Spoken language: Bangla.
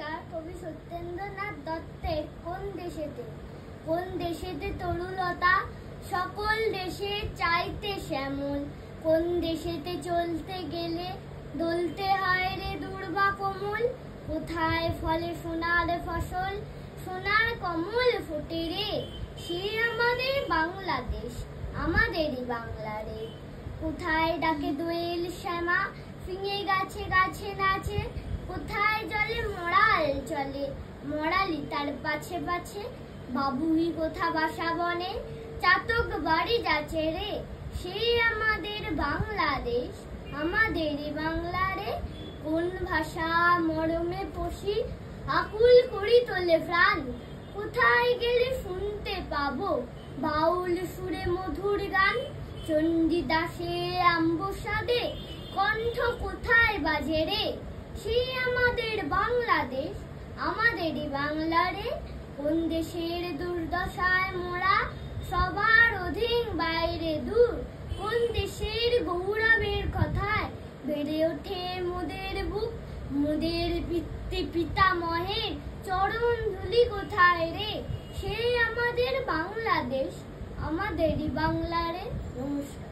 নমস্কার। কবি সত্যেন্দ্রনাথ দত্তের কোন দেশেতে তরুলতা সকল দেশে চাইতে শ্যামল, কোন দেশেতে চলতে গেলে দলতে হয় রে দুর্বা কোমল, কোথায় ফলে সোনার ফসল সোনার কমল ফোটে রে, সে আমাদের বাংলাদেশ আমাদেরই বাংলা রে। কোথায় ডাকে দোয়েল শ্যামা ফিঙে গাছে গাছে নাচে, কোথায় জলে মরাল চলে মরালি তার পাছে পাছে, বাবুই কোথা বাসা বনে চাতক বাড়ি যাচ্ছে রে, সেই আমাদের বাংলাদেশ আমাদেরই বাংলা রে। কোন ভাষা মরমে পশি আকুল করি তোলে প্রাণ, কোথায় গেলে শুনতে পাবো বাউল সুরে মধুর গান, চণ্ডীদাসের আম্বসাদে কণ্ঠ কোথায় বাজে রে, সেই আমাদের বাংলাদেশ আমাদেরই বাংলা রে। কোন দেশের দুর্দশায় মোরা সবার অধীন বাইরে দূর, কোন দেশের গৌরবের কথায় বেড়ে ওঠে মোদের বুক, মোদের পিতামহের চরণ ধুলি কোথায় রে, সেই আমাদের বাংলাদেশ আমাদেরই বাংলা রে। নমস্কার।